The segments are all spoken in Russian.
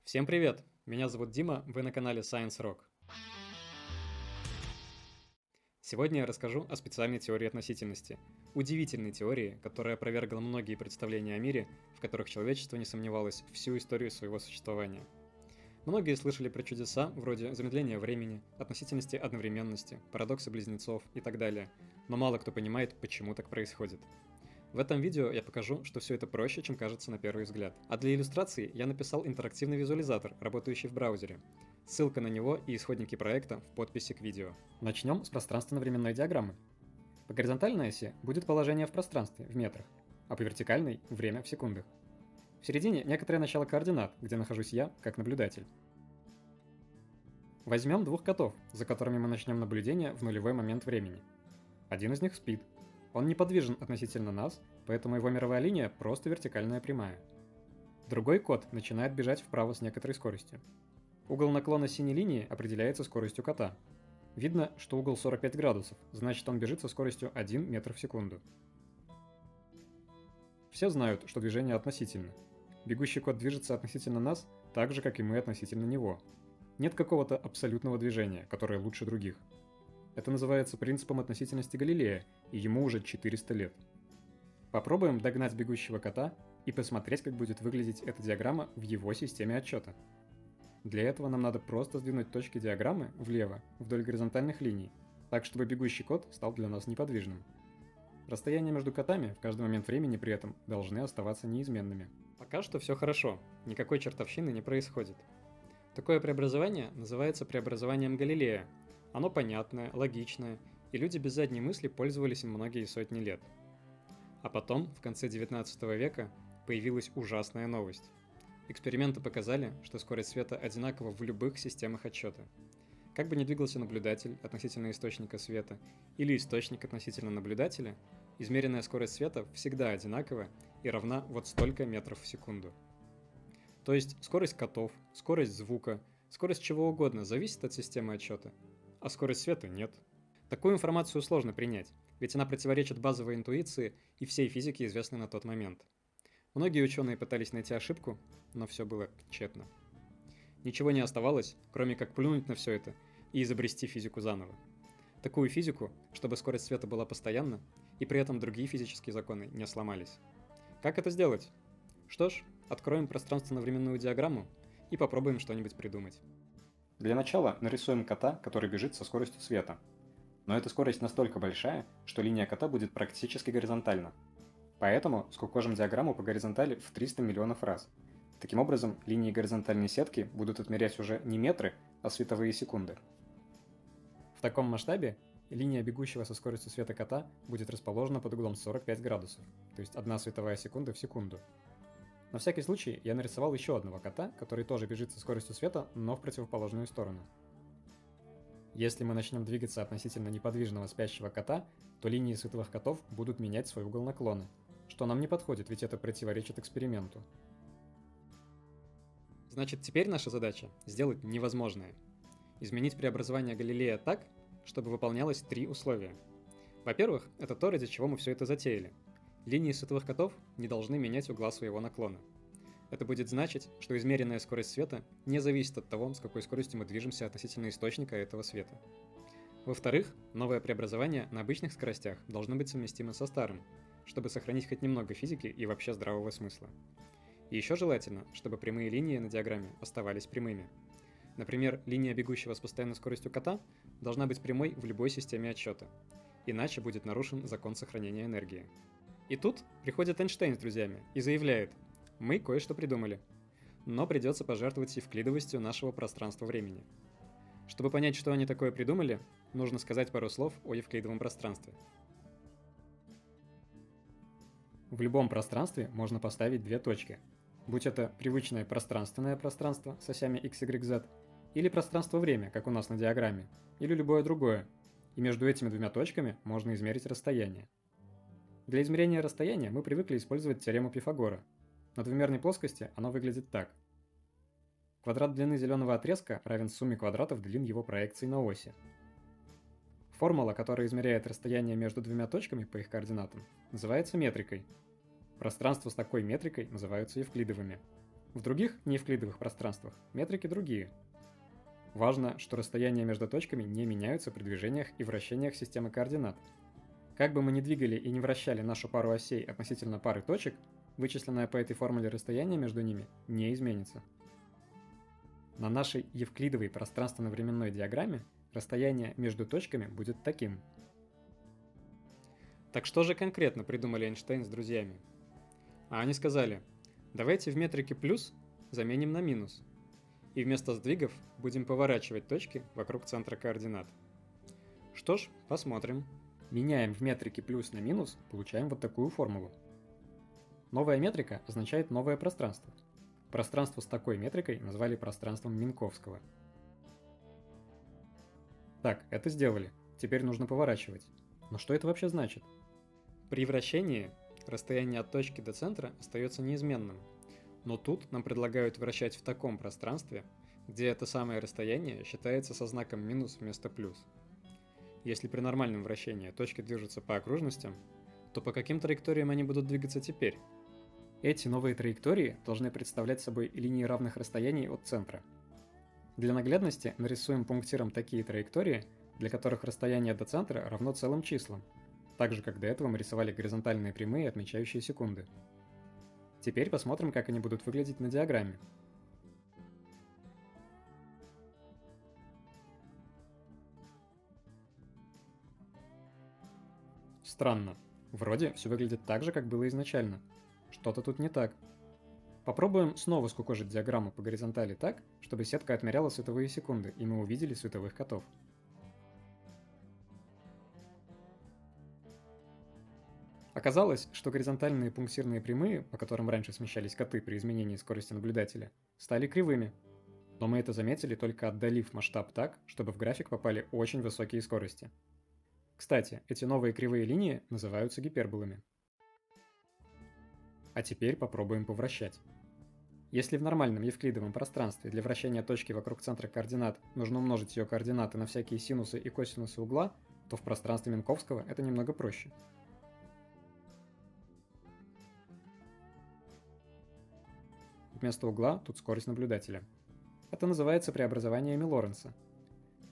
Всем привет! Меня зовут Дима, вы на канале Science Rock. Сегодня я расскажу о специальной теории относительности. Удивительной теории, которая опровергла многие представления о мире, в которых человечество не сомневалось всю историю своего существования. Многие слышали про чудеса вроде замедления времени, относительности одновременности, парадокса близнецов и так далее, но мало кто понимает, почему так происходит. В этом видео я покажу, что все это проще, чем кажется на первый взгляд. А для иллюстрации я написал интерактивный визуализатор, работающий в браузере. Ссылка на него и исходники проекта в подписи к видео. Начнем с пространственно-временной диаграммы. По горизонтальной оси будет положение в пространстве в метрах, а по вертикальной – время в секундах. В середине некоторое начало координат, где нахожусь я, как наблюдатель. Возьмем двух котов, за которыми мы начнем наблюдение в нулевой момент времени. Один из них спит. Он неподвижен относительно нас, поэтому его мировая линия просто вертикальная прямая. Другой кот начинает бежать вправо с некоторой скоростью. Угол наклона синей линии определяется скоростью кота. Видно, что угол 45 градусов, значит он бежит со скоростью 1 метр в секунду. Все знают, что движение относительно. Бегущий кот движется относительно нас, так же, как и мы относительно него. Нет какого-то абсолютного движения, которое лучше других. Это называется принципом относительности Галилея, и ему уже 400 лет. Попробуем догнать бегущего кота и посмотреть, как будет выглядеть эта диаграмма в его системе отсчета. Для этого нам надо просто сдвинуть точки диаграммы влево, вдоль горизонтальных линий, так чтобы бегущий кот стал для нас неподвижным. Расстояния между котами в каждый момент времени при этом должны оставаться неизменными. Пока что все хорошо, никакой чертовщины не происходит. Такое преобразование называется преобразованием Галилея. Оно понятное, логичное, и люди без задней мысли пользовались им многие сотни лет. А потом, в конце 19 века, появилась ужасная новость. Эксперименты показали, что скорость света одинакова в любых системах отсчета. Как бы ни двигался наблюдатель относительно источника света или источник относительно наблюдателя, измеренная скорость света всегда одинакова и равна вот столько метров в секунду. То есть скорость котов, скорость звука, скорость чего угодно зависит от системы отсчета, а скорость света нет. Такую информацию сложно принять, ведь она противоречит базовой интуиции и всей физике, известной на тот момент. Многие ученые пытались найти ошибку, но все было тщетно. Ничего не оставалось, кроме как плюнуть на все это и изобрести физику заново. Такую физику, чтобы скорость света была постоянна, и при этом другие физические законы не сломались. Как это сделать? Что ж, откроем пространственно-временную диаграмму и попробуем что-нибудь придумать. Для начала нарисуем кота, который бежит со скоростью света. Но эта скорость настолько большая, что линия кота будет практически горизонтальна. Поэтому скукожим диаграмму по горизонтали в 300 миллионов раз. Таким образом, линии горизонтальной сетки будут отмерять уже не метры, а световые секунды. В таком масштабе линия бегущего со скоростью света кота будет расположена под углом 45 градусов, то есть 1 световая секунда в секунду. На всякий случай я нарисовал еще одного кота, который тоже бежит со скоростью света, но в противоположную сторону. Если мы начнем двигаться относительно неподвижного спящего кота, то линии световых котов будут менять свой угол наклона, что нам не подходит, ведь это противоречит эксперименту. Значит, теперь наша задача – сделать невозможное. Изменить преобразование Галилея так, чтобы выполнялось 3 условия. Во-первых, это то, ради чего мы все это затеяли. Линии световых котов не должны менять угла своего наклона. Это будет значить, что измеренная скорость света не зависит от того, с какой скоростью мы движемся относительно источника этого света. Во-вторых, новое преобразование на обычных скоростях должно быть совместимо со старым, чтобы сохранить хоть немного физики и вообще здравого смысла. И еще желательно, чтобы прямые линии на диаграмме оставались прямыми. Например, линия бегущего с постоянной скоростью кота должна быть прямой в любой системе отсчета, иначе будет нарушен закон сохранения энергии. И тут приходит Эйнштейн с друзьями и заявляет: мы кое-что придумали, но придется пожертвовать евклидовостью нашего пространства-времени. Чтобы понять, что они такое придумали, нужно сказать пару слов о евклидовом пространстве. В любом пространстве можно поставить 2 точки, будь это привычное пространственное пространство с осями x, y, z, или пространство-время, как у нас на диаграмме, или любое другое, и между этими 2 точками можно измерить расстояние. Для измерения расстояния мы привыкли использовать теорему Пифагора. На двумерной плоскости оно выглядит так. Квадрат длины зеленого отрезка равен сумме квадратов длин его проекций на оси. Формула, которая измеряет расстояние между 2 точками по их координатам, называется метрикой. Пространства с такой метрикой называются евклидовыми. В других неевклидовых пространствах метрики другие. Важно, что расстояния между точками не меняются при движениях и вращениях системы координат. Как бы мы ни двигали и не вращали нашу пару осей относительно пары точек, вычисленное по этой формуле расстояние между ними не изменится. На нашей евклидовой пространственно-временной диаграмме расстояние между точками будет таким. Так что же конкретно придумали Эйнштейн с друзьями? А они сказали, давайте в метрике плюс заменим на минус. И вместо сдвигов будем поворачивать точки вокруг центра координат. Что ж, посмотрим. Меняем в метрике плюс на минус, получаем вот такую формулу. Новая метрика означает новое пространство. Пространство с такой метрикой назвали пространством Минковского. Так, это сделали. Теперь нужно поворачивать. Но что это вообще значит? При вращении расстояние от точки до центра остается неизменным. Но тут нам предлагают вращать в таком пространстве, где это самое расстояние считается со знаком минус вместо плюс. Если при нормальном вращении точки движутся по окружностям, то по каким траекториям они будут двигаться теперь? Эти новые траектории должны представлять собой линии равных расстояний от центра. Для наглядности нарисуем пунктиром такие траектории, для которых расстояние до центра равно целым числам, так же как до этого мы рисовали горизонтальные прямые, отмечающие секунды. Теперь посмотрим, как они будут выглядеть на диаграмме. Странно. Вроде все выглядит так же, как было изначально. Что-то тут не так. Попробуем снова скукожить диаграмму по горизонтали так, чтобы сетка отмеряла световые секунды, и мы увидели световых котов. Оказалось, что горизонтальные пунктирные прямые, по которым раньше смещались коты при изменении скорости наблюдателя, стали кривыми. Но мы это заметили, только отдалив масштаб так, чтобы в график попали очень высокие скорости. Кстати, эти новые кривые линии называются гиперболами. А теперь попробуем повращать. Если в нормальном евклидовом пространстве для вращения точки вокруг центра координат нужно умножить ее координаты на всякие синусы и косинусы угла, то в пространстве Минковского это немного проще. Вместо угла тут скорость наблюдателя. Это называется преобразование Лоренца.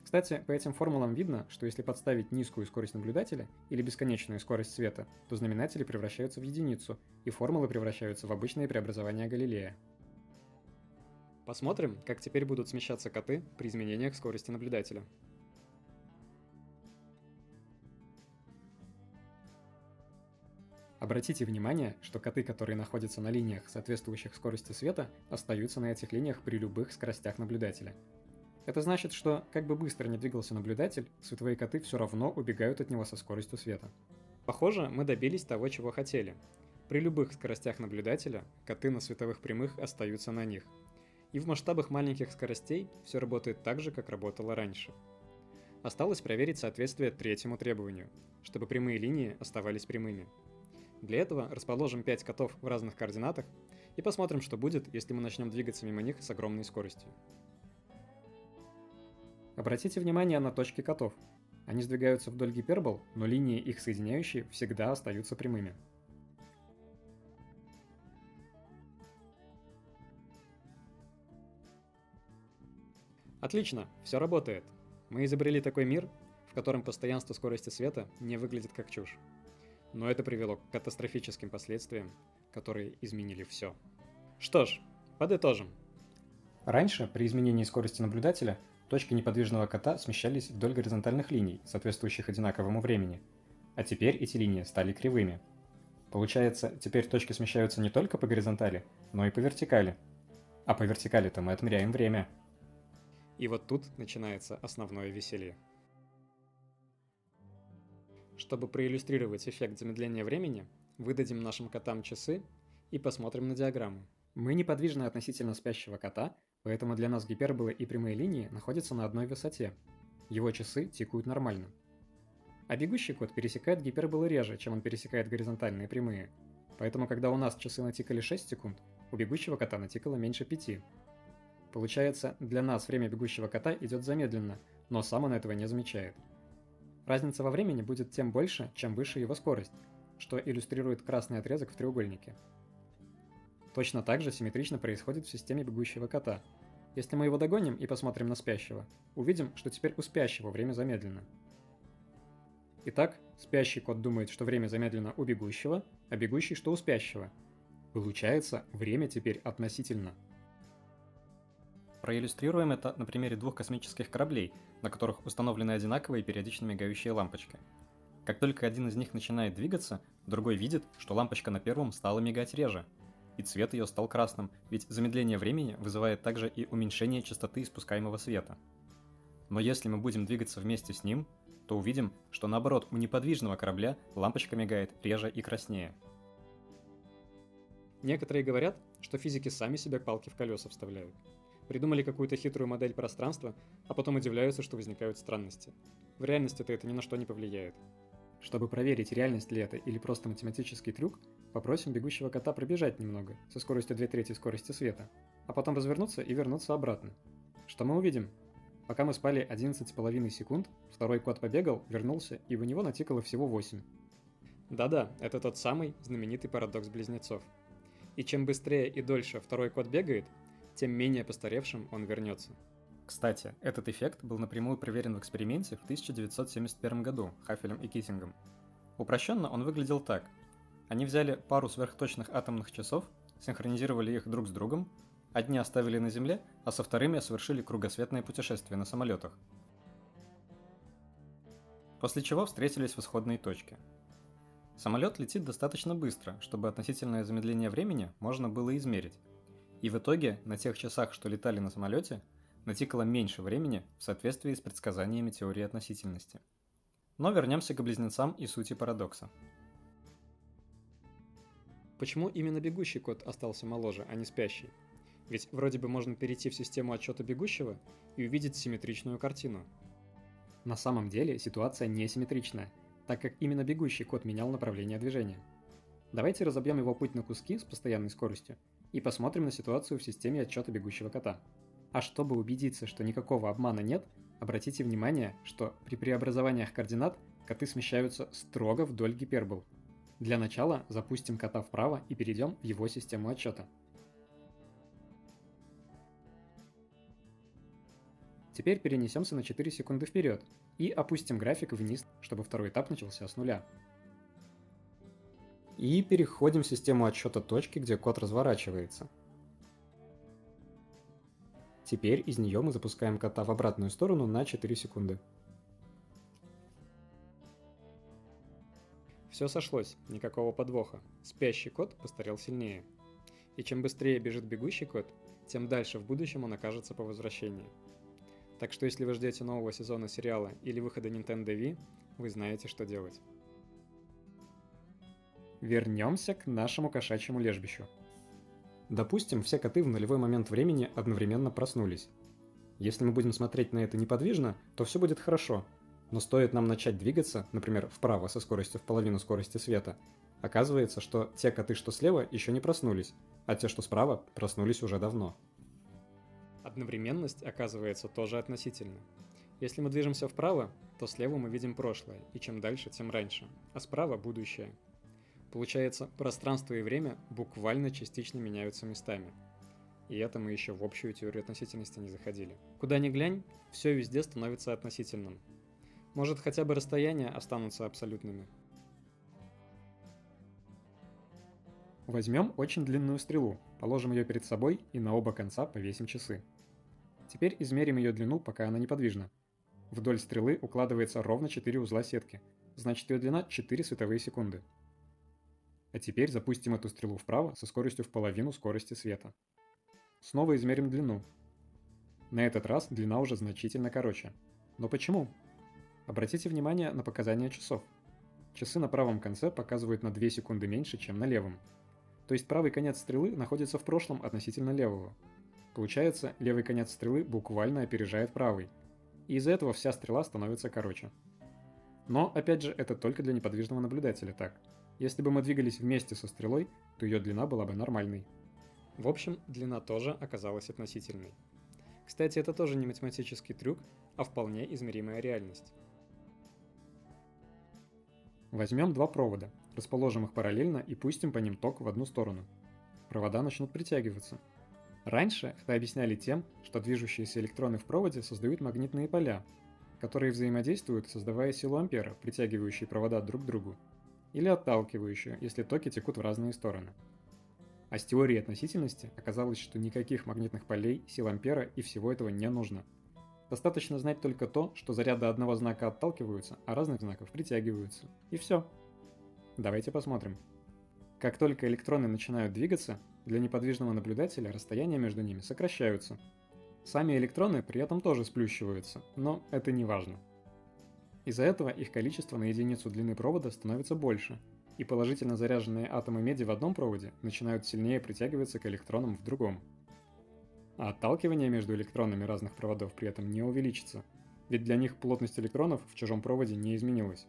Кстати, по этим формулам видно, что если подставить низкую скорость наблюдателя или бесконечную скорость света, то знаменатели превращаются в единицу, и формулы превращаются в обычные преобразования Галилея. Посмотрим, как теперь будут смещаться коты при изменениях скорости наблюдателя. Обратите внимание, что коты, которые находятся на линиях, соответствующих скорости света, остаются на этих линиях при любых скоростях наблюдателя. Это значит, что, как бы быстро ни двигался наблюдатель, световые коты все равно убегают от него со скоростью света. Похоже, мы добились того, чего хотели. При любых скоростях наблюдателя коты на световых прямых остаются на них. И в масштабах маленьких скоростей все работает так же, как работало раньше. Осталось проверить соответствие третьему требованию, чтобы прямые линии оставались прямыми. Для этого расположим 5 котов в разных координатах и посмотрим, что будет, если мы начнем двигаться мимо них с огромной скоростью. Обратите внимание на точки котов. Они сдвигаются вдоль гипербол, но линии, их соединяющие, всегда остаются прямыми. Отлично, все работает. Мы изобрели такой мир, в котором постоянство скорости света не выглядит как чушь. Но это привело к катастрофическим последствиям, которые изменили все. Что ж, подытожим. Раньше, при изменении скорости наблюдателя, точки неподвижного кота смещались вдоль горизонтальных линий, соответствующих одинаковому времени. А теперь эти линии стали кривыми. Получается, теперь точки смещаются не только по горизонтали, но и по вертикали. А по вертикали-то мы отмеряем время. И вот тут начинается основное веселье. Чтобы проиллюстрировать эффект замедления времени, выдадим нашим котам часы и посмотрим на диаграмму. Мы неподвижны относительно спящего кота, поэтому для нас гиперболы и прямые линии находятся на одной высоте. Его часы тикают нормально. А бегущий кот пересекает гиперболы реже, чем он пересекает горизонтальные прямые. Поэтому, когда у нас часы натикали 6 секунд, у бегущего кота натикало меньше 5. Получается, для нас время бегущего кота идет замедленно, но сам он этого не замечает. Разница во времени будет тем больше, чем выше его скорость, что иллюстрирует красный отрезок в треугольнике. Точно так же симметрично происходит в системе бегущего кота. Если мы его догоним и посмотрим на спящего, увидим, что теперь у спящего время замедлено. Итак, спящий кот думает, что время замедлено у бегущего, а бегущий, что у спящего. Получается, время теперь относительно. Проиллюстрируем это на примере двух космических кораблей, на которых установлены одинаковые периодично мигающие лампочки. Как только один из них начинает двигаться, другой видит, что лампочка на первом стала мигать реже, и цвет ее стал красным, ведь замедление времени вызывает также и уменьшение частоты испускаемого света. Но если мы будем двигаться вместе с ним, то увидим, что наоборот у неподвижного корабля лампочка мигает реже и краснее. Некоторые говорят, что физики сами себе палки в колеса вставляют. Придумали какую-то хитрую модель пространства, а потом удивляются, что возникают странности. В реальности-то это ни на что не повлияет. Чтобы проверить, реальность ли это или просто математический трюк, попросим бегущего кота пробежать немного, со скоростью 2/3 скорости света, а потом развернуться и вернуться обратно. Что мы увидим? Пока мы спали 11,5 секунд, второй кот побегал, вернулся, и у него натикало всего 8. Да-да, это тот самый знаменитый парадокс близнецов. И чем быстрее и дольше второй кот бегает, тем менее постаревшим он вернется. Кстати, этот эффект был напрямую проверен в эксперименте в 1971 году Хафелем и Киссингом. Упрощенно он выглядел так. Они взяли пару сверхточных атомных часов, синхронизировали их друг с другом, одни оставили на Земле, а со вторыми совершили кругосветное путешествие на самолетах. После чего встретились в исходной точке. Самолет летит достаточно быстро, чтобы относительное замедление времени можно было измерить. И в итоге на тех часах, что летали на самолете, натикало меньше времени в соответствии с предсказаниями теории относительности. Но вернемся к близнецам и сути парадокса. Почему именно бегущий кот остался моложе, а не спящий? Ведь вроде бы можно перейти в систему отсчета бегущего и увидеть симметричную картину. На самом деле ситуация не симметричная, так как именно бегущий кот менял направление движения. Давайте разобьем его путь на куски с постоянной скоростью и посмотрим на ситуацию в системе отсчета бегущего кота. А чтобы убедиться, что никакого обмана нет, обратите внимание, что при преобразованиях координат коты смещаются строго вдоль гипербол. Для начала запустим кота вправо и перейдем в его систему отсчета. Теперь перенесемся на 4 секунды вперед и опустим график вниз, чтобы второй этап начался с нуля. И переходим в систему отсчета точки, где кот разворачивается. Теперь из нее мы запускаем кота в обратную сторону на 4 секунды. Все сошлось, никакого подвоха. Спящий кот постарел сильнее. И чем быстрее бежит бегущий кот, тем дальше в будущем он окажется по возвращении. Так что если вы ждете нового сезона сериала или выхода Nintendo Wii, вы знаете, что делать. Вернемся к нашему кошачьему лежбищу. Допустим, все коты в нулевой момент времени одновременно проснулись. Если мы будем смотреть на это неподвижно, то все будет хорошо. Но стоит нам начать двигаться, например, вправо со скоростью в половину скорости света, оказывается, что те коты, что слева, еще не проснулись, а те, что справа, проснулись уже давно. Одновременность, оказывается, тоже относительна. Если мы движемся вправо, то слева мы видим прошлое, и чем дальше, тем раньше, а справа – будущее. Получается, пространство и время буквально частично меняются местами. И это мы еще в общую теорию относительности не заходили. Куда ни глянь, все везде становится относительным. Может, хотя бы расстояния останутся абсолютными. Возьмем очень длинную стрелу, положим ее перед собой и на оба конца повесим часы. Теперь измерим ее длину, пока она неподвижна. Вдоль стрелы укладывается ровно 4 узла сетки, значит ее длина 4 световые секунды. А теперь запустим эту стрелу вправо со скоростью в половину скорости света. Снова измерим длину. На этот раз длина уже значительно короче. Но почему? Обратите внимание на показания часов. Часы на правом конце показывают на 2 секунды меньше, чем на левом. То есть правый конец стрелы находится в прошлом относительно левого. Получается, левый конец стрелы буквально опережает правый. И из-за этого вся стрела становится короче. Но, опять же, это только для неподвижного наблюдателя так. Если бы мы двигались вместе со стрелой, то ее длина была бы нормальной. В общем, длина тоже оказалась относительной. Кстати, это тоже не математический трюк, а вполне измеримая реальность. Возьмем два провода, расположим их параллельно и пустим по ним ток в одну сторону. провода начнут притягиваться. Раньше это объясняли тем, что движущиеся электроны в проводе создают магнитные поля, которые взаимодействуют, создавая силу ампера, притягивающие провода друг к другу, или отталкивающую, если токи текут в разные стороны. А с теорией относительности оказалось, что никаких магнитных полей, сил ампера и всего этого не нужно. Достаточно знать только то, что заряды одного знака отталкиваются, а разных знаков притягиваются. И все. Давайте посмотрим. Как только электроны начинают двигаться, для неподвижного наблюдателя расстояния между ними сокращаются. Сами электроны при этом тоже сплющиваются, но это не важно. Из-за этого их количество на единицу длины провода становится больше, и положительно заряженные атомы меди в одном проводе начинают сильнее притягиваться к электронам в другом. А отталкивание между электронами разных проводов при этом не увеличится, ведь для них плотность электронов в чужом проводе не изменилась.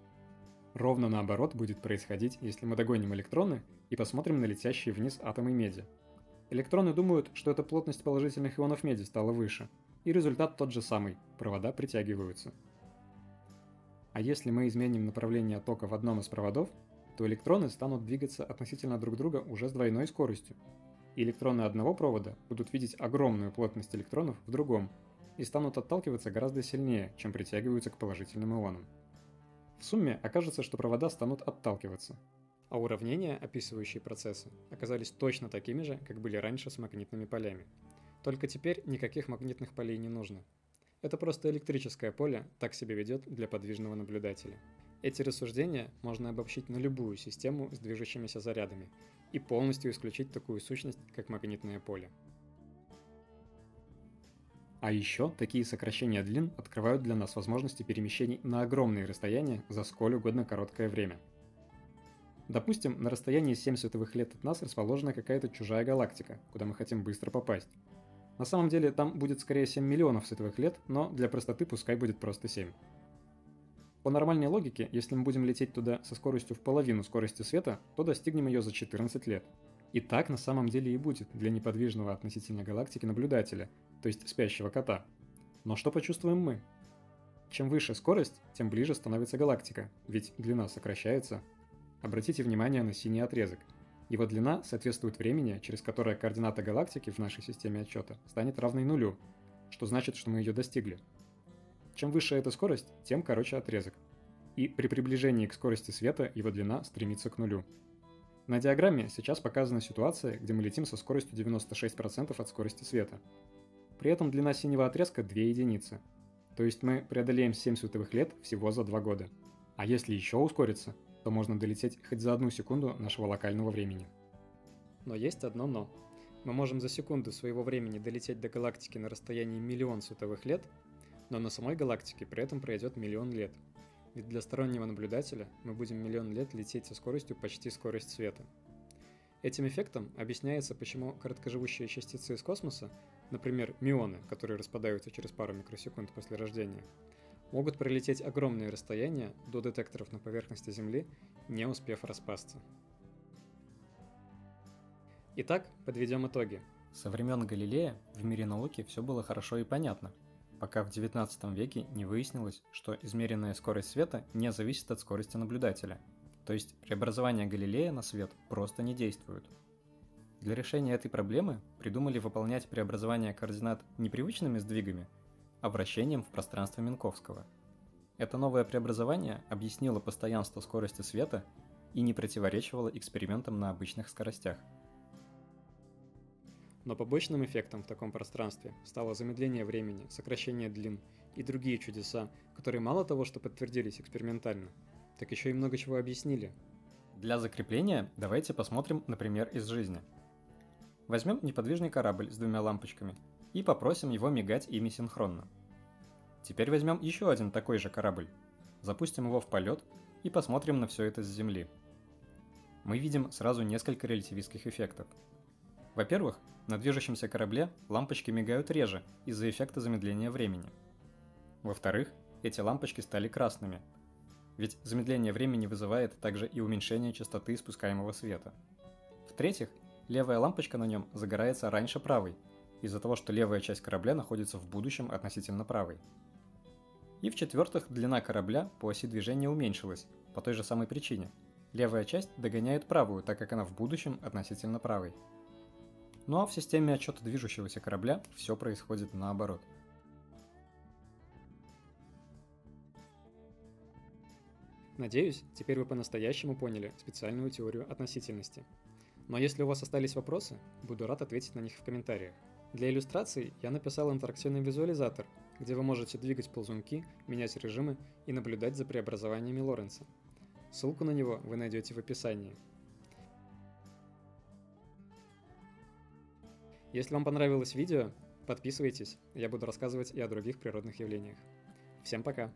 Ровно наоборот будет происходить, если мы догоним электроны и посмотрим на летящие вниз атомы меди. Электроны думают, что эта плотность положительных ионов меди стала выше, и результат тот же самый – провода притягиваются. А если мы изменим направление тока в одном из проводов, то электроны станут двигаться относительно друг друга уже с двойной скоростью. И электроны одного провода будут видеть огромную плотность электронов в другом и станут отталкиваться гораздо сильнее, чем притягиваются к положительным ионам. В сумме окажется, что провода станут отталкиваться. А уравнения, описывающие процессы, оказались точно такими же, как были раньше с магнитными полями. Только теперь никаких магнитных полей не нужно. Это просто электрическое поле так себя ведет для подвижного наблюдателя. Эти рассуждения можно обобщить на любую систему с движущимися зарядами и полностью исключить такую сущность, как магнитное поле. А еще такие сокращения длин открывают для нас возможности перемещений на огромные расстояния за сколь угодно короткое время. Допустим, на расстоянии 7 световых лет от нас расположена какая-то чужая галактика, куда мы хотим быстро попасть. На самом деле там будет скорее 7 миллионов световых лет, но для простоты пускай будет просто 7. По нормальной логике, если мы будем лететь туда со скоростью в половину скорости света, то достигнем ее за 14 лет. И так на самом деле и будет для неподвижного относительно галактики наблюдателя, то есть спящего кота. Но что почувствуем мы? Чем выше скорость, тем ближе становится галактика, ведь длина сокращается. Обратите внимание на синий отрезок. Его длина соответствует времени, через которое координата галактики в нашей системе отсчета станет равной нулю, что значит, что мы ее достигли. Чем выше эта скорость, тем короче отрезок. И при приближении к скорости света его длина стремится к нулю. На диаграмме сейчас показана ситуация, где мы летим со скоростью 96% от скорости света. При этом длина синего отрезка 2 единицы. То есть мы преодолеем 7 световых лет всего за 2 года. А если еще ускориться, то можно долететь хоть за 1 секунду нашего локального времени. Но есть одно но. Мы можем за секунду своего времени долететь до галактики на расстоянии 1 000 000 световых лет, но на самой галактике при этом пройдет 1 000 000 лет. Ведь для стороннего наблюдателя мы будем 1 000 000 лет лететь со скоростью почти скорость света. Этим эффектом объясняется, почему короткоживущие частицы из космоса, например, мюоны, которые распадаются через пару микросекунд после рождения, могут пролететь огромные расстояния до детекторов на поверхности Земли, не успев распасться. Итак, подведем итоги. Со времен Галилея в мире науки все было хорошо и понятно, пока в XIX веке не выяснилось, что измеренная скорость света не зависит от скорости наблюдателя, то есть преобразования Галилея на свет просто не действуют. Для решения этой проблемы придумали выполнять преобразование координат не привычными сдвигами, а вращением в пространстве Минковского. Это новое преобразование объяснило постоянство скорости света и не противоречивало экспериментам на обычных скоростях. Но побочным эффектом в таком пространстве стало замедление времени, сокращение длин и другие чудеса, которые мало того, что подтвердились экспериментально, так еще и много чего объяснили. Для закрепления давайте посмотрим на пример из жизни. Возьмем неподвижный корабль с 2 лампочками и попросим его мигать ими синхронно. Теперь возьмем еще один такой же корабль, запустим его в полет и посмотрим на все это с Земли. Мы видим сразу несколько релятивистских эффектов. Во-первых, на движущемся корабле лампочки мигают реже из-за эффекта замедления времени. Во-вторых, эти лампочки стали красными, ведь замедление времени вызывает также и уменьшение частоты испускаемого света. В-третьих, левая лампочка на нем загорается раньше правой, из-за того, что левая часть корабля находится в будущем относительно правой. И в-четвертых, длина корабля по оси движения уменьшилась, по той же самой причине. Левая часть догоняет правую, так как она в будущем относительно правой. Ну а в системе отчета движущегося корабля все происходит наоборот. Надеюсь, теперь вы по-настоящему поняли специальную теорию относительности. Но если у вас остались вопросы, буду рад ответить на них в комментариях. Для иллюстраций я написал интерактивный визуализатор, где вы можете двигать ползунки, менять режимы и наблюдать за преобразованиями Лоренца. Ссылку на него вы найдете в описании. Если вам понравилось видео, подписывайтесь, я буду рассказывать и о других природных явлениях. Всем пока!